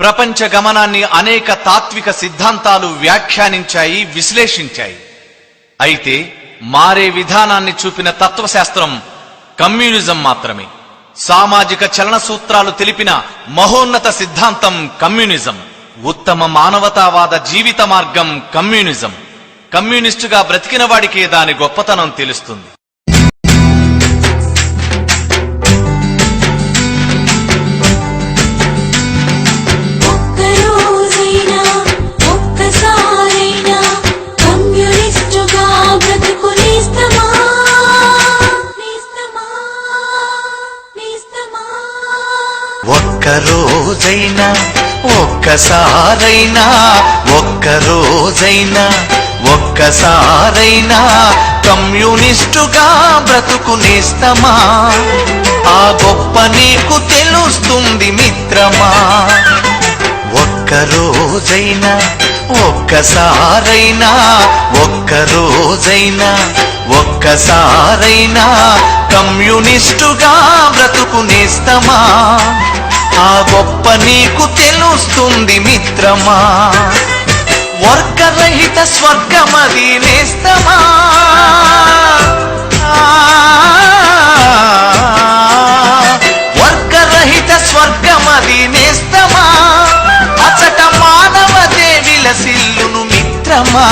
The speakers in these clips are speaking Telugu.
ప్రపంచ గమనాన్ని అనేక తాత్విక సిద్ధాంతాలు వ్యాఖ్యానించాయి, విశ్లేషించాయి. అయితే మారే విధానాన్ని చూపిన తత్వశాస్త్రం కమ్యూనిజం మాత్రమే. సామాజిక చలన సూత్రాలు తెలిపిన మహోన్నత సిద్ధాంతం కమ్యూనిజం. ఉత్తమ మానవతావాద జీవిత మార్గం కమ్యూనిజం. కమ్యూనిస్టుగా బ్రతికిన వాడికే దాని గొప్పతనం తెలుస్తుంది. ఒక్కరోజైనా ఒక్కసారైనా ఒక్కరోజైనా ఒక్కసారైనా కమ్యూనిస్టుగా బ్రతుకునేస్తమా? ఆ గొప్ప నీకు తెలుస్తుంది మిత్రమా. ఒక్కరోజైనా ఒక్కసారైనా ఒక్కరోజైనా ఒక్కసారైనా కమ్యూనిస్టుగా బ్రతుకునేస్తమా? ఆ గొప్ప నీకు తెలుస్తుంది మిత్రమా. వర్గరహిత స్వర్గమది నేస్తమా. వర్గరహిత స్వర్గమది నేస్తమా. అచట మానవతే విలసిల్లును మిత్రమా.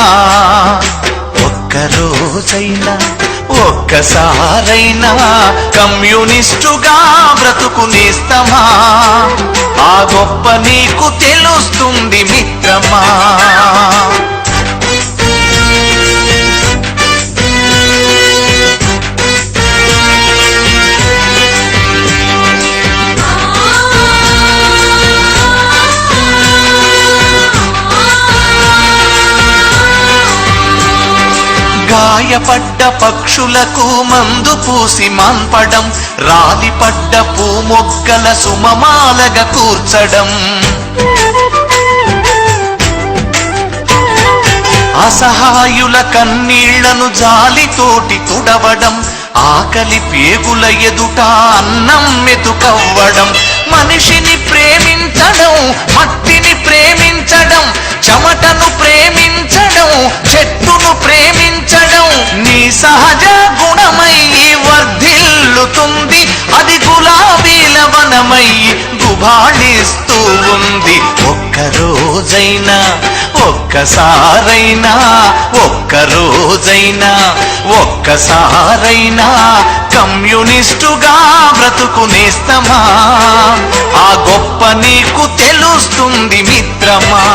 ఒక్కరోజైనా ఒక్కసారైనా కమ్యూనిస్టుగా బ్రతుకునేస్తమా? ఆ గొప్ప నీకు తెలుస్తుంది మిత్రమా. గాయపడ్డ పక్షులకు మందు పూసి మాన్పడం, రాలిపడ్డ పూమొగ్గల సుమమాలగా కూర్చడం, అసహాయుల కన్నీళ్లను జాలితోటి తుడవడం, ఆకలి పేగుల ఎదుట అన్నం మెతుకవ్వడం, మనిషిని ప్రేమించడం, మట్టిని ప్రేమించడం, చెమటను ప్రేమించడం, చెట్టును ప్రేమించడం నీ సహజ గుణమై వర్ధిల్లుతుంది. అది గులాబీల వనమై గుబాళిస్తూ ఉంది. ఒక్కరోజైనా ఒక్కసారైనా ఒక్కరోజైనా ఒక్కసారైనా కమ్యూనిస్టుగా బ్రతుకునేస్తమా? ఆ గొప్ప నీకు తెలుస్తుంది మిత్రమా.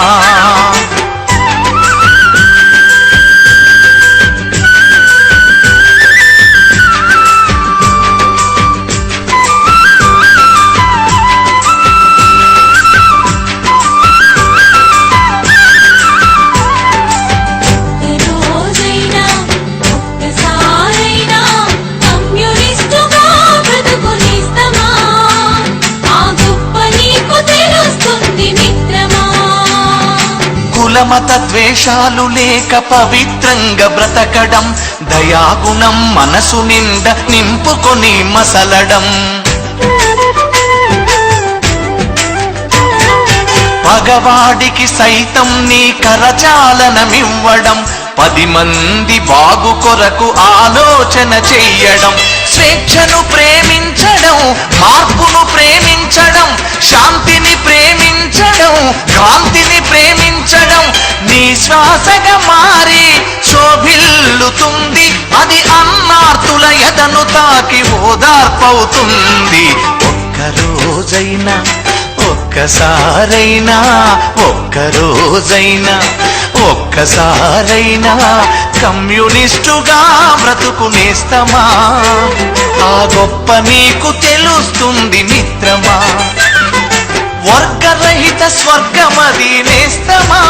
కులమత ద్వేషాలు లేక పవిత్రంగా బ్రతకడం, దయాగుణం మనసు నిండా నింపుకొని మసలడం, పగవాడికి సైతం నీ కరచాలనమివ్వడం, 10 మంది బాగు కొరకు ఆలోచన చెయ్యడం, స్వేచ్ఛను ప్రేమించడం, మార్పును ప్రేమించడం, శాంతిని ప్రేమించడం, కాంతిని ప్రేమించడం నీ శ్వాసగా మారి శోభిల్లుతుంది. అది అన్నార్తుల ఎదను తాకి ఓదార్పవుతుంది. ఒక్కరోజైనా ఒక్కసారైనా ఒక్కరోజైనా ఒక్కసారైనా కమ్యూనిస్టుగా బ్రతుకునేస్తమా? ఆ గొప్ప నీకు తెలుస్తుంది మిత్రమా. వర్గరహిత స్వర్గమది నేస్తమా.